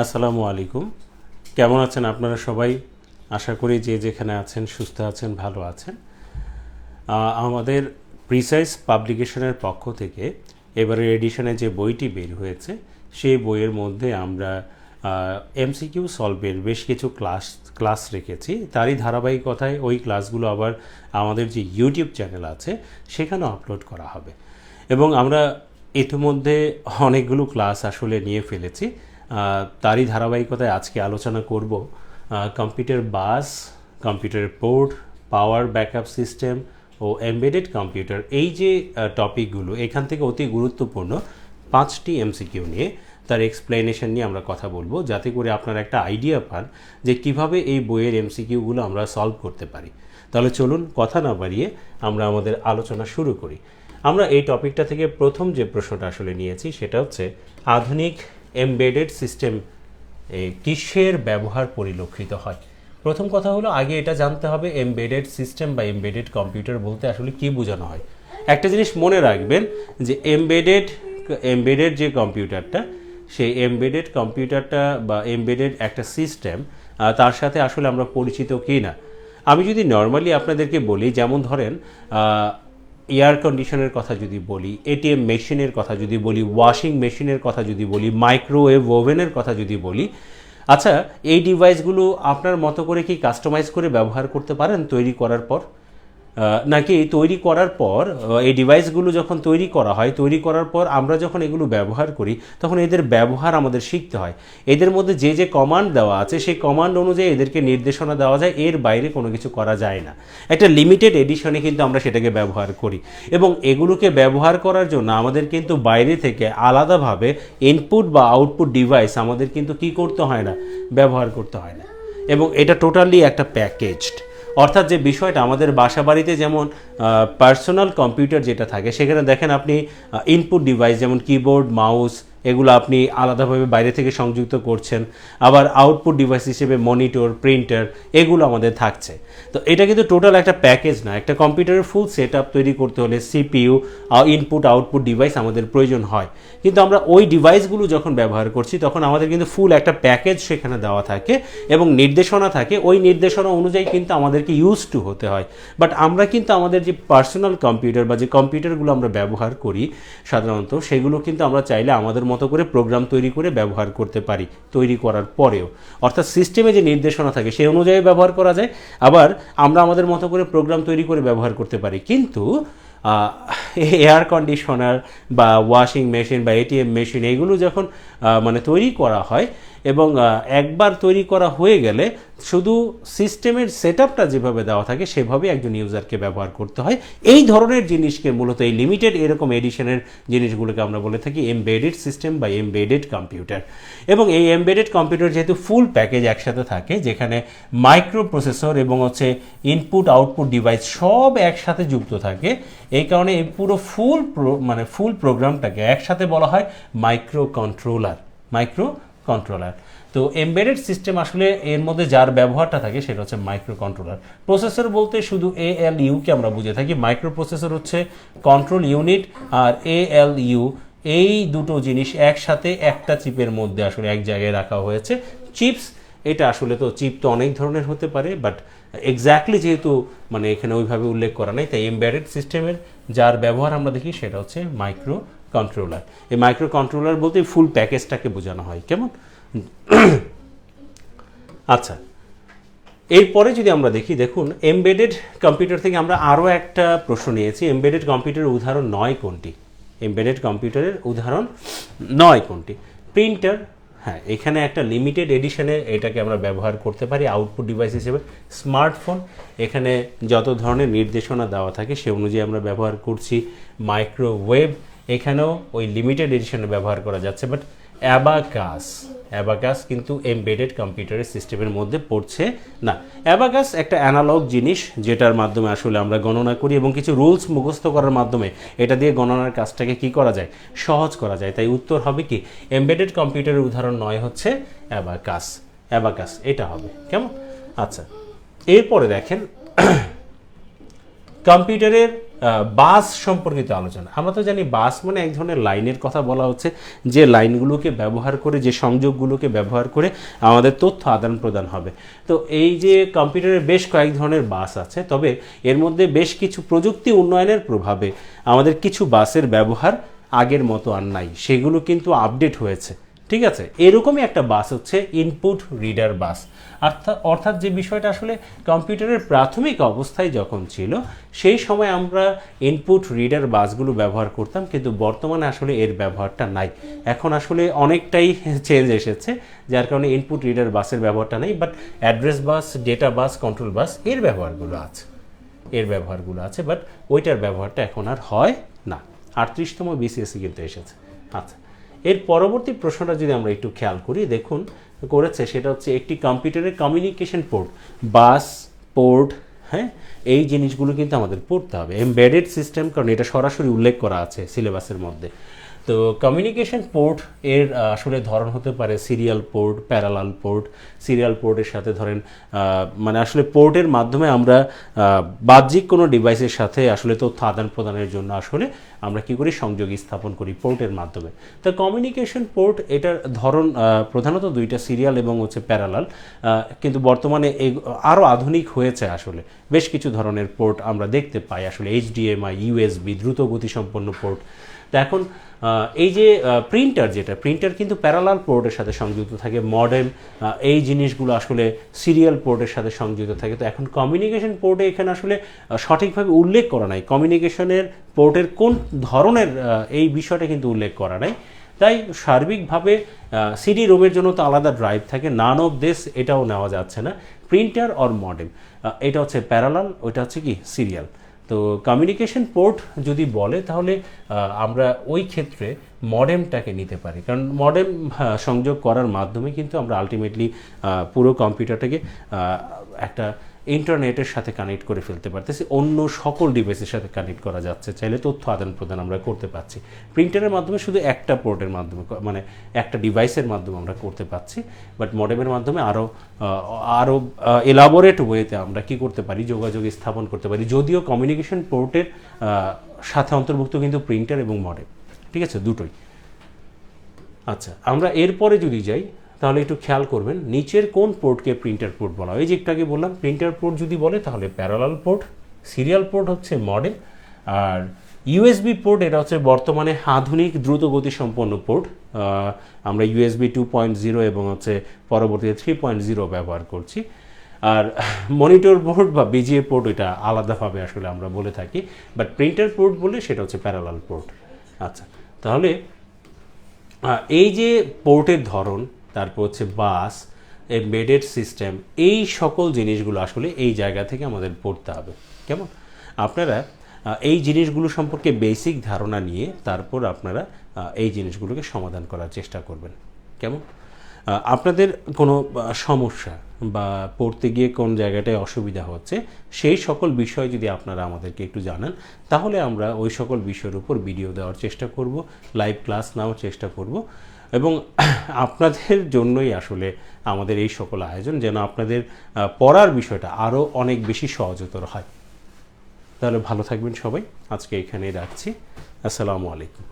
আসসালামু আলাইকুম। কেমন আছেন আপনারা সবাই? আশা করি যে যেখানে আছেন সুস্থ আছেন, ভালো আছেন। আমাদের প্রিসাইজ পাবলিকেশনের পক্ষ থেকে এবারের এডিশনে যে বইটি বের হয়েছে সেই বইয়ের মধ্যে আমরা এমসিকিউ সলভের বেশ কিছু ক্লাস রেখেছি। তারই ধারাবাহিকতায় ওই ক্লাসগুলো আবার আমাদের যে ইউটিউব চ্যানেল আছে সেখানেও আপলোড করা হবে। এবং আমরা ইতিমধ্যে অনেকগুলো ক্লাস আসলে নিয়ে ফেলেছি। তারই ধারাবাহিকতায় আজকে আলোচনা করব কম্পিউটার বাস, কম্পিউটারের পোর্ট, পাওয়ার ব্যাকআপ সিস্টেম ও এমবেডেড কম্পিউটার। এই যে টপিকগুলো এখান থেকে অতি গুরুত্বপূর্ণ 5টি এমসিকিউ নিয়ে তার এক্সপ্লেনেশন নিয়ে আমরা কথা বলবো, যাতে করে আপনারা একটা আইডিয়া পান যে কিভাবে এই বইয়ের এমসিকিউগুলো আমরা সলভ করতে পারি। তাহলে চলুন কথা না বাড়িয়ে আমরা আমাদের আলোচনা শুরু করি। আমরা এই টপিকটা থেকে প্রথম যে প্রশ্নটা আসলে নিয়েছি সেটা হচ্ছে আধুনিক এমবেডেড সিস্টেম কিসের ব্যবহার পরিলক্ষিত হয়। প্রথম কথা হলো আগে এটা জানতে হবে এমবেডেড সিস্টেম বা এমবেডেড কম্পিউটার বলতে আসলে কি বোঝানো হয়। একটা জিনিস মনে রাখবেন যে এমবেডেড যে কম্পিউটারটা, সেই এমবেডেড কম্পিউটারটা বা এমবেডেড একটা সিস্টেম, তার সাথে আসলে আমরা পরিচিত কি না। আমি যদি নর্মালি আপনাদেরকে বলি, যেমন ধরেন এয়ার কন্ডিশনের কথা যদি বলি, এটিএম মেশিনের কথা যদি বলি, ওয়াশিং মেশিনের কথা যদি বলি, মাইক্রোওয়েভ ওভেনের কথা যদি বলি, আচ্ছা এই ডিভাইসগুলো আপনার মতো করে কি কাস্টমাইজ করে ব্যবহার করতে পারেন তৈরি করার পর? নাকি তৈরি করার পর এই ডিভাইসগুলো যখন তৈরি করা হয়, তৈরি করার পর আমরা যখন এগুলো ব্যবহার করি তখন এদের ব্যবহার আমাদের শিখতে হয়। এদের মধ্যে যে যে কমান্ড দেওয়া আছে সেই কমান্ড অনুযায়ী এদেরকে নির্দেশনা দেওয়া যায়, এর বাইরে কোনো কিছু করা যায় না। একটা লিমিটেড এডিশনে কিন্তু আমরা সেটাকে ব্যবহার করি, এবং এগুলোকে ব্যবহার করার জন্য আমাদের কিন্তু বাইরে থেকে আলাদাভাবে ইনপুট বা আউটপুট ডিভাইস আমাদের কিন্তু কি করতে হয় না, ব্যবহার করতে হয় না। এবং এটা টোটালি একটা প্যাকেজড, অর্থাৎ যে বিষয়টা আমাদের বাসা বাড়িতে যেমন পার্সোনাল কম্পিউটার যেটা থাকে সেখানে দেখেন আপনি ইনপুট ডিভাইস যেমন কিবোর্ড, মাউস, এগুলো আপনি আলাদাভাবে বাইরে থেকে সংযুক্ত করছেন। আবার আউটপুট ডিভাইস হিসেবে মনিটর, প্রিন্টার, এগুলো আমাদের থাকছে। তো এটা কিন্তু টোটাল একটা প্যাকেজ না। একটা কম্পিউটারের ফুল সেট আপ তৈরি করতে হলে সিপিইউ, ইনপুট আউটপুট ডিভাইস আমাদের প্রয়োজন হয়। কিন্তু আমরা ওই ডিভাইসগুলো যখন ব্যবহার করছি তখন আমাদের কিন্তু ফুল একটা প্যাকেজ সেখানে দেওয়া থাকে এবং নির্দেশনা থাকে। ওই নির্দেশনা অনুযায়ী কিন্তু আমাদেরকে ইউজ টু হতে হয়। বাট আমরা কিন্তু আমাদের যে পার্সোনাল কম্পিউটার বা যে কম্পিউটারগুলো আমরা ব্যবহার করি সাধারণত, সেগুলো কিন্তু আমরা চাইলে আমাদের মতো করে প্রোগ্রাম তৈরি করে ব্যবহার করতে পারি তৈরি করার পরেও। অর্থাৎ সিস্টেমে যে নির্দেশনা থাকে সেই অনুযায়ী ব্যবহার করা যায়, আবার আমরা আমাদের মতো করে প্রোগ্রাম তৈরি করে ব্যবহার করতে পারি। কিন্তু এয়ার কন্ডিশনার বা ওয়াশিং মেশিন বা এটিএম মেশিন এগুলো যখন মানে তৈরি করা হয় এবং একবার তৈরি করা হয়ে গেলে শুধু সিস্টেমের সেটআপটা যেভাবে দেওয়া থাকে সেভাবে একজন ইউজারকে ব্যবহার করতে হয়। এই ধরনের জিনিসকে মূলত এই লিমিটেড এরকম এডিশনের জিনিসগুলোকে আমরা বলে থাকি এমবেডেড সিস্টেম বা এমবেডেড কম্পিউটার। এবং এই এমবেডেড কম্পিউটার যেহেতু ফুল প্যাকেজ একসাথে থাকে, যেখানে মাইক্রো প্রসেসর এবং হচ্ছে ইনপুট আউটপুট ডিভাইস সব একসাথে যুক্ত থাকে, এই কারণে এই পুরো ফুল প্রোগ্রামটাকে একসাথে বলা হয় মাইক্রো কন্ট্রোলার। তো এমবেডেড সিস্টেম আসলে এর মধ্যে যার ব্যবহারটা থাকে সেটা হচ্ছে মাইক্রো কন্ট্রোলার। প্রসেসর বলতে শুধু ALU-কে আমরা বুঝে থাকি। মাইক্রো প্রসেসর হচ্ছে কন্ট্রোল ইউনিট, আর ALU এই দুটো জিনিস একসাথে একটা চিপের মধ্যে আসলে এক জায়গায় রাখা হয়েছে। চিপস, এটা আসলে তো চিপ তো অনেক ধরনের হতে পারে, বাট এক্স্যাক্টলি যেহেতু মানে এখানে ওইভাবে উল্লেখ করা নাই, তাই এমবেডেড সিস্টেমের যার ব্যবহার আমরা দেখি সেটা হচ্ছে মাইক্রো কন্ট্রোলার। এই মাইক্রো কন্ট্রোলার বলতে ফুল প্যাকেজটাকে বোঝানো হয়। কেমন? আচ্ছা, এরপরে যদি আমরা দেখুন এমবেডেড কম্পিউটার থেকে আমরা আরও একটা প্রশ্ন নিয়েছি। এমবেডেড কম্পিউটারের উদাহরণ 9 কোনটি? এমবেডেড কম্পিউটারের উদাহরণ 9 কোনটি? প্রিন্টার, হ্যাঁ, এখানে একটা লিমিটেড এডিশনে এটাকে আমরা ব্যবহার করতে পারি আউটপুট ডিভাইস হিসেবে। স্মার্টফোন, এখানে যত ধরনের নির্দেশনা দেওয়া থাকে সে অনুযায়ী আমরা ব্যবহার করছি। মাইক্রোওয়েভ, এখানেও ওই লিমিটেড এডিশনে ব্যবহার করা যাচ্ছে। বাট অ্যাবাকাস কিন্তু এমবেডেড কম্পিউটারের সিস্টেমের মধ্যে পড়ছে না। অ্যাবাকাস একটা অ্যানালগ জিনিস যেটার মাধ্যমে আসলে আমরা গণনা করি এবং কিছু রুলস মুখস্থ করার মাধ্যমে এটা দিয়ে গণনার কাজটাকে কি করা যায়, সহজ করা যায়। তাই উত্তর হবে কি, এমবেডেড কম্পিউটারের উদাহরণ 9 হচ্ছে অ্যাবাকাস, এটা হবে। কেমন? আচ্ছা, এরপরে দেখেন কম্পিউটারের বাস সম্পর্কিত আলোচনা। আমরা তো জানি বাস মানে এক ধরনের লাইনের কথা বলা হচ্ছে, যে লাইনগুলোকে ব্যবহার করে, যে সংযোগগুলোকে ব্যবহার করে আমাদের তথ্য আদান প্রদান হবে। তো এই যে কম্পিউটারের বেশ কয়েক ধরনের বাস আছে, তবে এর মধ্যে বেশ কিছু প্রযুক্তি উন্নয়নের প্রভাবে আমাদের কিছু বাসের ব্যবহার আগের মতো আর নাই, সেগুলো কিন্তু আপডেট হয়েছে। ঠিক আছে, এরকমই একটা বাস হচ্ছে ইনপুট রিডার বাস। অর্থাৎ যে বিষয়টা আসলে কম্পিউটারের প্রাথমিক অবস্থায় যখন ছিল, সেই সময় আমরা ইনপুট রিডার বাসগুলো ব্যবহার করতাম, কিন্তু বর্তমানে আসলে এর ব্যবহারটা নাই। এখন আসলে অনেকটাই চেঞ্জ এসেছে, যার কারণে ইনপুট রিডার বাসের ব্যবহারটা নেই, but address bus, data bus, control bus এর ব্যবহারগুলো আছে, বাট ওইটার ব্যবহারটা এখন আর হয় না। 38তম বিসিএসই কিন্তু এসেছে। আচ্ছা, এর পরবর্তী প্রশ্নটা যদি আমরা একটু খেয়াল করি, দেখুন করেছে, সেটা হচ্ছে একটি কম্পিউটারের কমিউনিকেশন পোর্ট, বাস পোর্ট, হ্যাঁ, এই জিনিসগুলো কিন্তু আমাদের পড়তে হবে। এমবেডেড সিস্টেম, কারণ এটা সরাসরি উল্লেখ করা আছে সিলেবাসের মধ্যে। তো কমিউনিকেশন পোর্ট এর আসলে ধরন হতে পারে serial port, parallel port. Serial পোর্টের সাথে ধরেন মানে আসলে পোর্টের মাধ্যমে আমরা বাহ্যিক কোনো ডিভাইসের সাথে আসলে তথ্য আদান প্রদানের জন্য আসলে আমরা কি করি, সংযোগ স্থাপন করি পোর্টের মাধ্যমে। তো কমিউনিকেশন পোর্ট এটার ধরন প্রধানত দুইটা, সিরিয়াল এবং হচ্ছে প্যারালাল, কিন্তু বর্তমানে এই আরও আধুনিক হয়েছে। আসলে বেশ কিছু ধরনের পোর্ট আমরা দেখতে পাই, আসলে এইচডিএমআই, ইউএসবি, দ্রুত গতিসম্পন্ন পোর্ট। তো এখন এই যে প্রিন্টার কিন্তু প্যারালাল পোর্টের সাথে সংযুক্ত থাকে, মডেম, এই জিনিসগুলো আসলে সিরিয়াল পোর্টের সাথে সংযুক্ত থাকে। তো এখন কমিউনিকেশন পোর্টে এখানে আসলে সঠিকভাবে উল্লেখ করা নাই, কমিউনিকেশনের পোর্টের কোন ধরনের এই বিষয়টা কিন্তু উল্লেখ করা নাই। তাই সার্বিকভাবে সিডি রোমের জন্য তো আলাদা ড্রাইভ থাকে, নান অফ দিস এটাও নেওয়া যাচ্ছে না। প্রিন্টার অর মডেম, এটা হচ্ছে প্যারালাল, ওইটা হচ্ছে কি সিরিয়াল। তো কমিউনিকেশন পোর্ট যদি বলে, তাহলে আমরা ওই ক্ষেত্রে মডেমটাকে নিতে পারি, কারণ মডেম সংযোগ করার মাধ্যমে কিন্তু আমরা আলটিমেটলি পুরো কম্পিউটারটাকে একটা ইন্টারনেটের সাথে কানেক্ট করে ফেলতে পারতেছি, অন্য সকল ডিভাইসের সাথে কানেক্ট করা যাচ্ছে, চাইলে তথ্য আদান প্রদান আমরা করতে পারছি। প্রিন্টারের মাধ্যমে শুধু একটা পোর্টের মাধ্যমে, মানে একটা ডিভাইসের মাধ্যমে আমরা করতে পারছি, বাট মডেমের মাধ্যমে আরও এলাবোরেট ওয়েতে আমরা কি করতে পারি, যোগাযোগ স্থাপন করতে পারি। যদিও কমিউনিকেশন পোর্টের সাথে অন্তর্ভুক্ত কিন্তু প্রিন্টার এবং মডেম, ঠিক আছে, দুটোই। আচ্ছা, আমরা এরপরে যদি যাই, তাহলে একটু খেয়াল করবেন নিচের কোন পোর্টকে প্রিন্টার পোর্ট বলা হয়। এই যে একটু আগে বললাম, প্রিন্টার পোর্ট যদি বলে তাহলে প্যারালাল পোর্ট, সিরিয়াল পোর্ট হচ্ছে মডেম, আর ইউএসবি পোর্ট এটা হচ্ছে বর্তমানে আধুনিক দ্রুত গতিসম্পন্ন পোর্ট। আমরা ইউএসবি 2.0 এবং হচ্ছে পরবর্তীতে 3.0 ব্যবহার করছি। আর মনিটর পোর্ট বা বিজিএ পোর্ট এটা আলাদাভাবে আসলে আমরা বলে থাকি, বাট প্রিন্টার পোর্ট বলে সেটা হচ্ছে প্যারালাল পোর্ট। আচ্ছা, তাহলে এই যে পোর্টের ধরন, তারপর হচ্ছে বাস, এমবেডেড সিস্টেম, এই সকল জিনিসগুলো আসলে এই জায়গা থেকে আমাদের পড়তে হবে। কেমন? আপনারা এই জিনিসগুলো সম্পর্কে বেসিক ধারণা নিয়ে তারপর আপনারা এই জিনিসগুলোকে সমাধান করার চেষ্টা করবেন। কেমন? আপনাদের কোনো সমস্যা বা পড়তে গিয়ে কোন জায়গাটায় অসুবিধা হচ্ছে, সেই সকল বিষয় যদি আপনারা আমাদেরকে একটু জানান, তাহলে আমরা ওই সকল বিষয়ের উপর ভিডিও দেওয়ার চেষ্টা করব, লাইভ ক্লাস নেওয়ার চেষ্টা করব, এবং আপনাদের জন্যই আসলে আমাদের এই সকল আয়োজন, যেন আপনাদের পড়ার বিষয়টা আরও অনেক বেশি সহজতর হয়। তাহলে ভালো থাকবেন সবাই, আজকে এখানেই রাখছি। আসসালামু আলাইকুম।